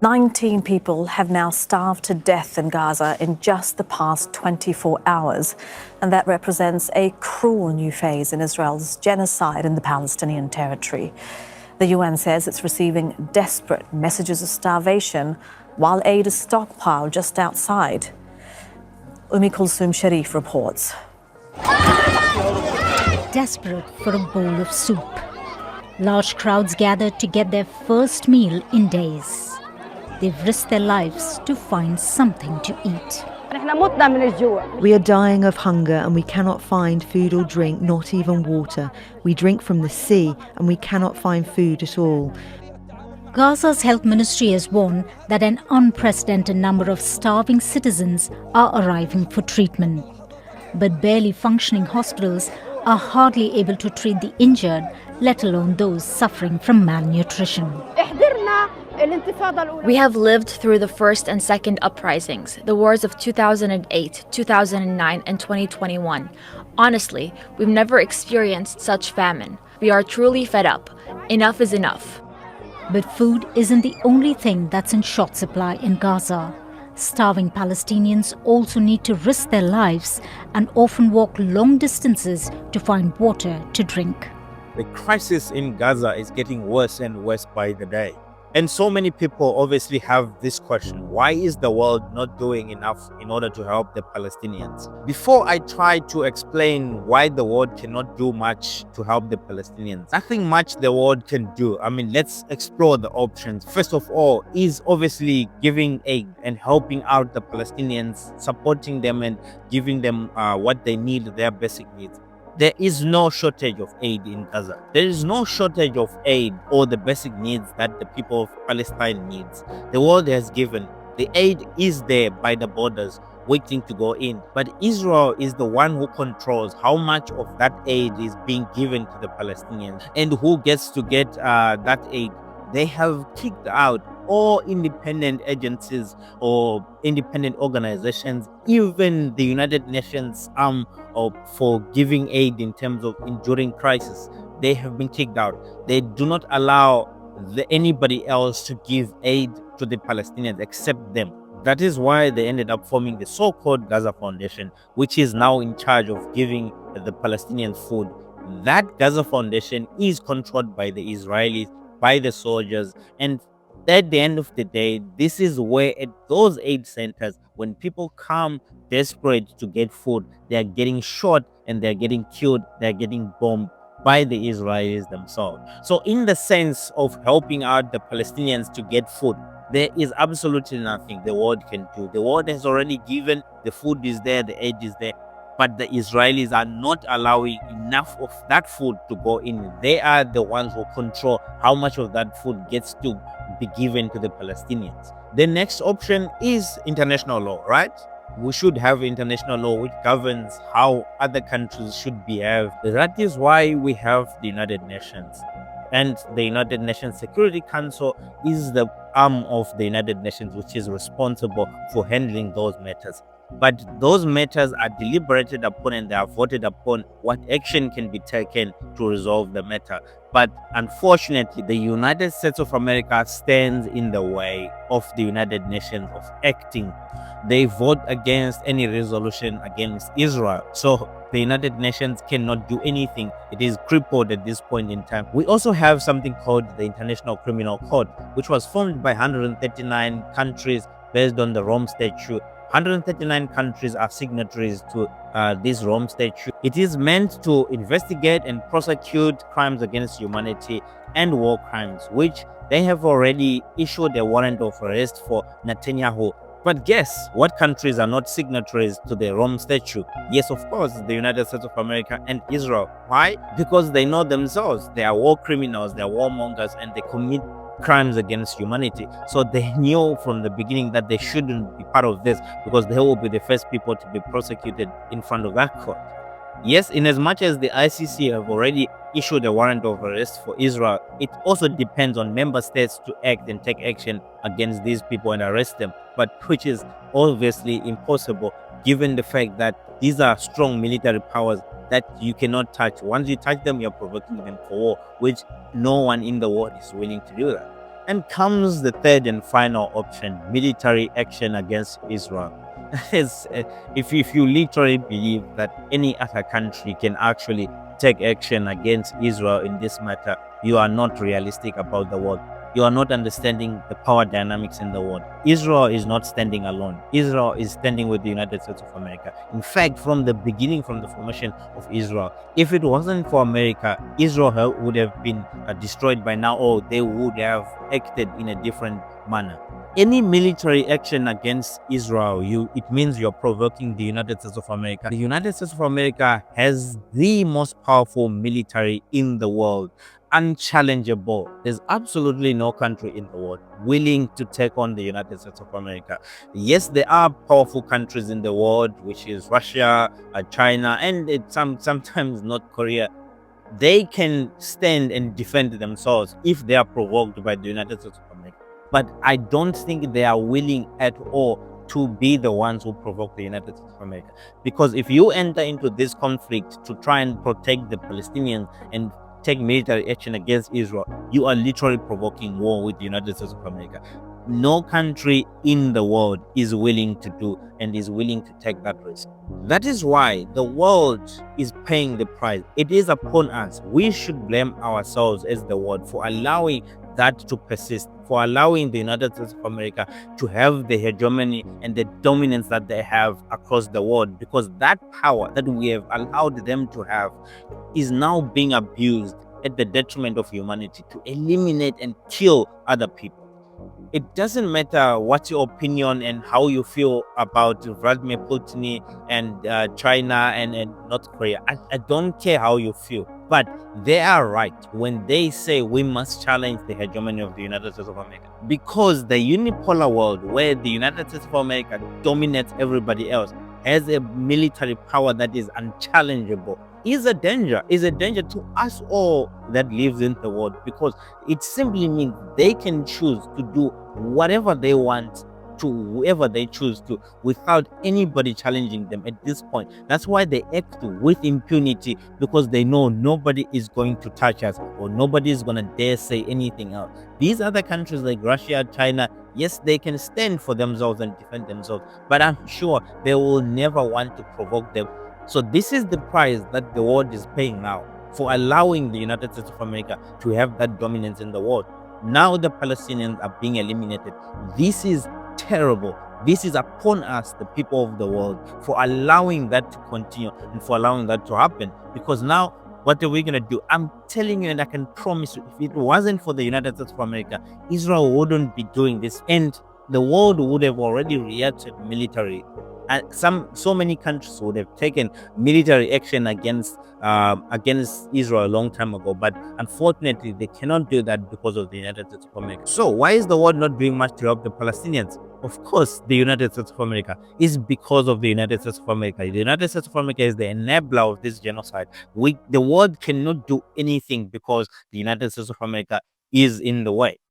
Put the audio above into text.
19 people have now starved to death in Gaza in just the past 24 hours. And that represents a cruel new phase in Israel's genocide in the Palestinian territory. The UN says it's receiving desperate messages of starvation while aid is stockpiled just outside. Kulsum Sharif reports. Desperate for a bowl of soup, large crowds gathered to get their first meal in days. They've risked their lives to find something to eat. We are dying of hunger and we cannot find food or drink, not even water. We drink from the sea and we cannot find food at all. Gaza's health ministry has warned that an unprecedented number of starving citizens are arriving for treatment. But barely functioning hospitals are hardly able to treat the injured, let alone those suffering from malnutrition. We have lived through the first and second uprisings, the wars of 2008, 2009, and 2021. Honestly, we've never experienced such famine. We are truly fed up. Enough is enough. But food isn't the only thing that's in short supply in Gaza. Starving Palestinians also need to risk their lives and often walk long distances to find water to drink. The crisis in Gaza is getting worse and worse by the day. And so many people obviously have this question: why is the world not doing enough in order to help the Palestinians? Before I try to explain why the world cannot do much to help the Palestinians, nothing much the world can do. Let's explore the options. First of all is obviously giving aid and helping out the Palestinians, supporting them and giving them what they need, their basic needs. There is no shortage of aid in Gaza. There is no shortage of aid or the basic needs that the people of Palestine needs. The world has given. The aid is there by the borders waiting to go in. But Israel is the one who controls how much of that aid is being given to the Palestinians and who gets to get that aid. They have kicked out all independent agencies or independent organizations, even the United Nations for giving aid in terms of enduring crisis. They have been kicked out. They do not allow anybody else to give aid to the Palestinians except them. That is why they ended up forming the so-called Gaza Foundation, which is now in charge of giving the Palestinians food. That Gaza Foundation is controlled by the Israelis, by the soldiers, and at the end of the day, this is where at those aid centers, when people come desperate to get food, they are getting shot and they're getting killed, they're getting bombed by the Israelis themselves. So in the sense of helping out the Palestinians to get food, there is absolutely nothing the world can do. The world has already given, the food is there, the aid is there, but the Israelis are not allowing enough of that food to go in. They are the ones who control how much of that food gets to be given to the Palestinians. The next option is international law, right? We should have international law which governs how other countries should behave. That is why we have the United Nations. And the United Nations Security Council is the arm of the United Nations which is responsible for handling those matters. But those matters are deliberated upon and they are voted upon what action can be taken to resolve the matter. But unfortunately, the United States of America stands in the way of the United Nations of acting. They vote against any resolution against Israel. So the United Nations cannot do anything. It is crippled at this point in time. We also have something called the International Criminal Court, which was formed by 139 countries based on the Rome Statute. 139 countries are signatories to this Rome Statute. It is meant to investigate and prosecute crimes against humanity and war crimes, which they have already issued a warrant of arrest for Netanyahu. But guess what countries are not signatories to the Rome Statute? Yes, of course, the United States of America and Israel. Why? Because they know themselves. They are war criminals, they are warmongers, and they commit crimes against humanity. So they knew from the beginning that they shouldn't be part of this because they will be the first people to be prosecuted in front of that court. Yes, in as much as the ICC have already issued a warrant of arrest for Israel, it also depends on member states to act and take action against these people and arrest them, but which is obviously impossible given the fact that these are strong military powers that you cannot touch. Once you touch them, you're provoking them for war, which no one in the world is willing to do that. And comes the third and final option, military action against Israel. If you literally believe that any other country can actually take action against Israel in this matter, you are not realistic about the world. You are not understanding the power dynamics in the world. Israel is not standing alone. Israel is standing with the United States of America. In fact, from the beginning, from the formation of Israel, if it wasn't for America, Israel would have been destroyed by now, or they would have acted in a different manner. Any military action against Israel, it means you're provoking the United States of America. The United States of America has the most powerful military in the world, unchallengeable. There's absolutely no country in the world willing to take on the United States of America. Yes, there are powerful countries in the world, which is Russia, China, and sometimes North Korea. They can stand and defend themselves if they are provoked by the United States of America. But I don't think they are willing at all to be the ones who provoke the United States of America. Because if you enter into this conflict to try and protect the Palestinians and take military action against Israel, you are literally provoking war with the United States of America. No country in the world is willing to do and is willing to take that risk. That is why the world is paying the price. It is upon us. We should blame ourselves as the world for allowing that to persist, for allowing the United States of America to have the hegemony and the dominance that they have across the world, because that power that we have allowed them to have is now being abused at the detriment of humanity to eliminate and kill other people. It doesn't matter what's your opinion and how you feel about Vladimir Putin and China and North Korea. I don't care how you feel, but they are right when they say we must challenge the hegemony of the United States of America, because the unipolar world where the United States of America dominates everybody else, has a military power that is unchallengeable, is a danger to us all that lives in the world, because it simply means they can choose to do whatever they want to whoever they choose to without anybody challenging them at this point. That's why they act with impunity, because they know nobody is going to touch us or nobody is going to dare say anything else. These other countries like Russia, China, yes, they can stand for themselves and defend themselves, but I'm sure they will never want to provoke them. So this is the price that the world is paying now for allowing the United States of America to have that dominance in the world. Now the Palestinians are being eliminated. This is terrible. This is upon us, the people of the world, for allowing that to continue and for allowing that to happen. Because now, what are we going to do? I'm telling you, and I can promise you, if it wasn't for the United States of America, Israel wouldn't be doing this, and the world would have already reacted militarily. And so many countries would have taken military action against Israel a long time ago, but unfortunately they cannot do that because of the United States of America. So why is the world not doing much to help the Palestinians? Of course, the United States of America is because of the United States of America. The United States of America is the enabler of this genocide. The world cannot do anything because the United States of America is in the way.